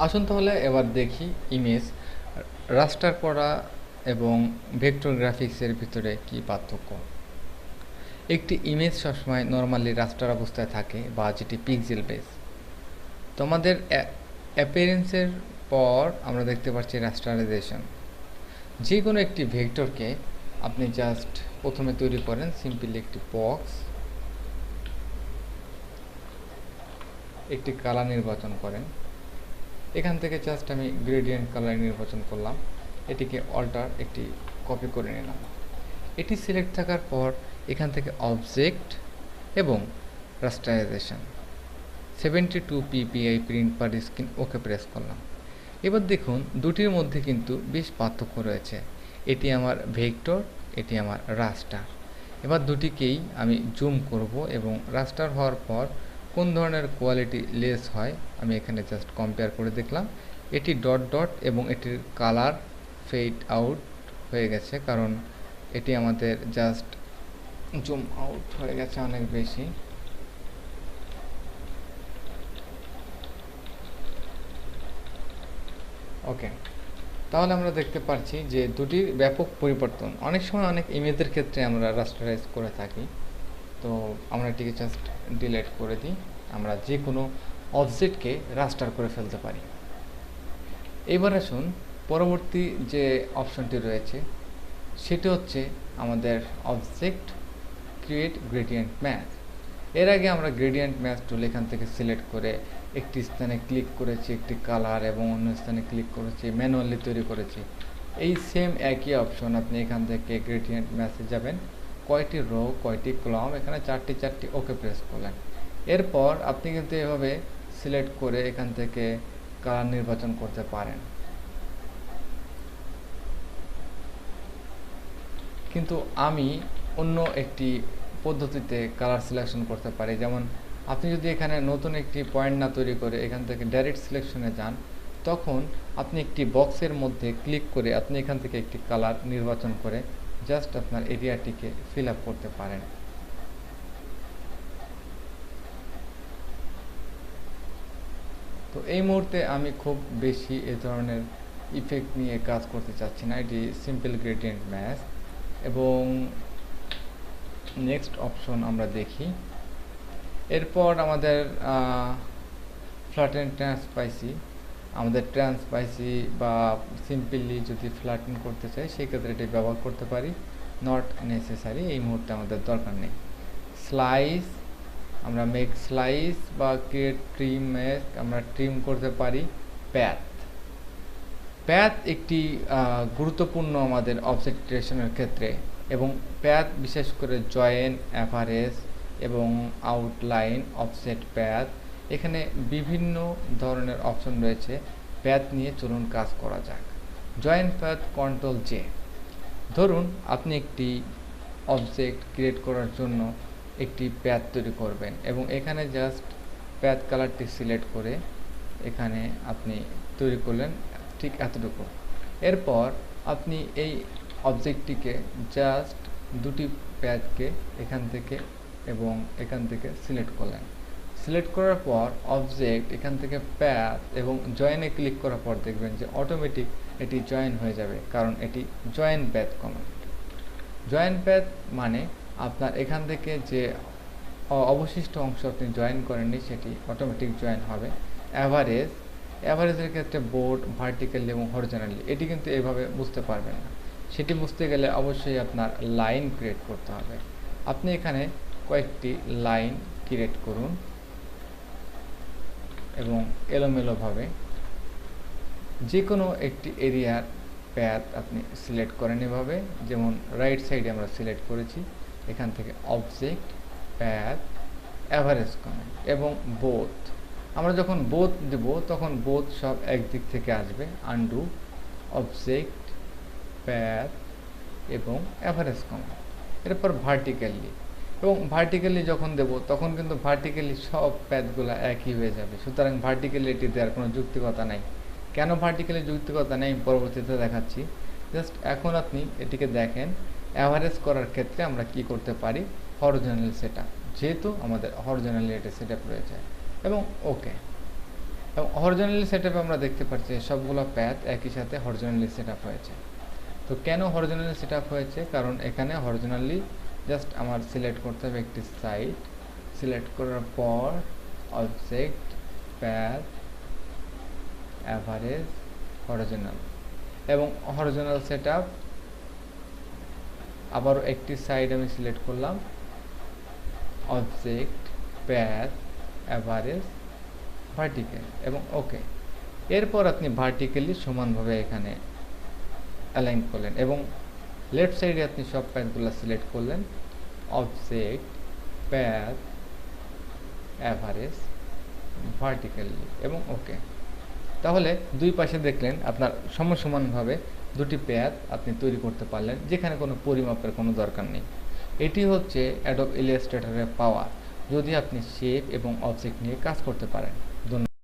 আসুন তাহলে এবার দেখি ইমেজ রাস্টার করা এবং ভেক্টর গ্রাফিক্সের ভিতরে কি পার্থক্য। একটি ইমেজ সবসময় নর্মালি রাস্টার অবস্থায় থাকে বা যেটি পিক্সেল বেস। তোমাদের অ্যাপিয়ারেন্সের পর আমরা দেখতে পাচ্ছি রাস্টারাইজেশন। যে কোনো একটি ভেক্টরকে আপনি জাস্ট প্রথমে তৈরি করেন সিম্পলি একটি বক্স, একটি কালার নির্বাচন করেন। এখান থেকে জাস্ট আমি গ্রেডিয়েন্ট কালার নির্বাচন করলাম, এটিকে অল্টার একটি কপি করে নিলাম। এটি সিলেক্ট থাকার পর এখান থেকে অবজেক্ট এবং রাস্টারাইজেশন 72 ppi প্রিন্ট পার স্ক্রিন ওকে প্রেস করলাম। এবার দেখুন দুটির মধ্যে কিন্তু বেশ পার্থক্য রয়েছে। এটি আমার ভেক্টর, এটি আমার রাস্টার। এবার দুটিকেই আমি জুম করব এবং রাস্টার হওয়ার পর কোন ধরনের কোয়ালিটি লেস হয় আমি এখানে জাস্ট কম্পেয়ার করে দেখলাম। এটি ডট ডট এবং এটির কালার ফেড আউট হয়ে গেছে, কারণ এটি আমাদের জাস্ট জুম আউট হয়ে গেছে অনেক বেশি। ওকে, তাহলে আমরা দেখতে পাচ্ছি যে দুটির ব্যাপক পরিবর্তন। অনেক সময় অনেক ইমেজের ক্ষেত্রে আমরা রাস্টারাইজ করে থাকি, তো আমরা এটিকে জাস্ট ডিলিট করে দিই। আমরা যে কোনো অবজেক্টকে রাস্টার করে ফেলতে পারি। এবার আসুন পরবর্তী যে অপশনটি রয়েছে সেটি হচ্ছে আমাদের অবজেক্ট ক্রিয়েট গ্রেডিয়েন্ট ম্যাচ। এর আগে আমরা গ্রেডিয়েন্ট ম্যাচ টুল এখান থেকে সিলেক্ট করে একটি স্থানে ক্লিক করেছি, একটি কালার এবং অন্য স্থানে ক্লিক করেছি, ম্যানুয়ালি তৈরি করেছি। এই সেম একই অপশন আপনি এখান থেকে গ্রেডিয়েন্ট ম্যাচে যাবেন, কয়টি রো কয়টি কলাম, এখানে চারটি ওকে প্রেস করলেন। এরপর আপনি কিন্তু এভাবে সিলেক্ট করে এখান থেকে কালার নির্বাচন করতে পারেন। কিন্তু আমি অন্য একটি পদ্ধতিতে কালার সিলেকশন করতে পারি। যেমন আপনি যদি এখানে নতুন একটি পয়েন্ট না তৈরি করে এখান থেকে ডাইরেক্ট সিলেকশনে যান, তখন আপনি একটি বক্সের মধ্যে ক্লিক করে আপনি এখান থেকে একটি কালার নির্বাচন করে জাস্ট আপনার এরিয়াটিকে ফিল আপ করতে পারেন। তো এই মুহূর্তে আমি খুব বেশি এ ধরনের ইফেক্ট নিয়ে কাজ করতে চাচ্ছি না, এটি সিম্পল গ্রেডিয়েন্ট ম্যাচ। এবং নেক্সট অপশন আমরা দেখি। এরপর আমাদের ফ্ল্যাটেন ট্রান্সপাইসি, আমাদের ট্রান্সপাইসি বা সিম্পলি যদি ফ্ল্যাটেন করতে চাই সেক্ষেত্রে এটি ব্যবহার করতে পারি, নট নেসেসারি, এই মুহূর্তে আমাদের দরকার নেই। স্লাইস, আমরা মেক স্লাইস বা ক্রিয়েট ট্রিম আমরা ট্রিম করতে পারি। প্যাথ, প্যাথ একটি গুরুত্বপূর্ণ আমাদের অবজেক্ট ক্রিয়েশনের ক্ষেত্রে, এবং প্যাথ বিশেষ করে জয়েন, অ্যাভারেজ এবং আউটলাইন, অফসেট প্যাথ, এখানে বিভিন্ন ধরনের অপশন রয়েছে। প্যাথ নিয়ে চলুন কাজ করা যাক। Join path, control J. ধরুন আপনি একটি অবজেক্ট ক্রিয়েট করার জন্য একটি প্যাথ তৈরি করবেন এবং এখানে জাস্ট প্যাথ কালারটি সিলেক্ট করে এখানে আপনি তৈরি করলেন ঠিক এতটুকু। এরপর আপনি এই অবজেক্টটিকে জাস্ট দুটি প্যাথকে এখান থেকে এবং এখান থেকে সিলেক্ট করলেন। সিলেক্ট করার পর অবজেক্ট এখান থেকে প্যাথ এবং জয়েনে ক্লিক করার পর দেখবেন যে অটোমেটিক এটি জয়েন হয়ে যাবে, কারণ এটি join path command. Join path মানে আপনার এখান থেকে যে অবশিষ্ট অংশ আপনি জয়েন করেননি সেটি অটোমেটিক জয়েন হবে। অ্যাভারেজ, অ্যাভারেজের ক্ষেত্রে বোর্ড ভার্টিক্যালি এবং হরিজন্টালি, এটি কিন্তু এভাবে বুঝতে পারবেন না। সেটি বুঝতে গেলে অবশ্যই আপনার লাইন ক্রিয়েট করতে হবে। আপনি এখানে কয়েকটি লাইন ক্রিয়েট করুন এবং এলোমেলোভাবে যে কোনো একটি এরিয়ার প্যাথ আপনি সিলেক্ট করেন এভাবে, যেমন রাইট সাইডে আমরা সিলেক্ট করেছি। এখান থেকে অবজেক্ট, প্যাথ, অ্যাভারেজ কমান্ড এবং বোথ। আমরা যখন বোথ দেব তখন বোথ সব একদিক থেকে আসবে। আনডু, অবজেক্ট, প্যাথ এবং অ্যাভারেজ কমান্ড। এরপর ভার্টিক্যালি, এবং ভার্টিক্যালি যখন দেব তখন কিন্তু ভার্টিক্যালি সব প্যাথগুলো একই হয়ে যাবে। সুতরাং ভার্টিক্যালি এটি দেওয়ার কোনো যুক্তিকতা নাই। কেন ভার্টিক্যালি যুক্তিকতা নেই পরবর্তীতে দেখাচ্ছি। জাস্ট এখন আপনি এটিকে দেখেন। অ্যাভারেজ করার ক্ষেত্রে আমরা কি করতে পারি, হরিজন্টাল সেটআপ, যেহেতু আমাদের হরিজন্টালি এটা সেটআপ রয়েছে, এবং ওকে। এবং হরিজন্টালি সেটআপে আমরা দেখতে পাচ্ছি সবগুলো প্যাথ একই সাথে হরিজন্টালি সেটআপ হয়েছে। তো কেন হরিজন্টালি সেটআপ হয়েছে? কারণ এখানে হরিজন্টালি জাস্ট আমার সিলেক্ট করতে হবে একটি সাইড, সিলেক্ট করার পর অবজেক্ট, প্যাথ, অ্যাভারেজ, হরিজন্টাল এবং হরিজন্টাল সেটআপ। আবারও একটি সাইড আমি সিলেক্ট করলাম, অবজেক্ট, প্যাথ, অ্যাভারেজ, ভার্টিক্যাল এবং ওকে। এরপর আপনি ভার্টিক্যালি সমানভাবে এখানে অ্যালাইন করলেন এবং লেফট সাইডে আপনি সব প্যাথগুলো সিলেক্ট করলেন, অবজেক্ট, প্যাথ, অ্যাভারেজ, ভার্টিক্যালি এবং ওকে। তাহলে দুই পাশে দেখলেন আপনার সমসমানভাবে দুটি প্যাথ আপনি তৈরি করতে পারলেন, যেখানে কোনো পরিমাপের কোনো দরকার নেই। এটি হচ্ছে অ্যাডোব ইলাস্ট্রেটরের পাওয়ার, যদি আপনি শেপ এবং অবজেক্ট নিয়ে কাজ করতে পারেন।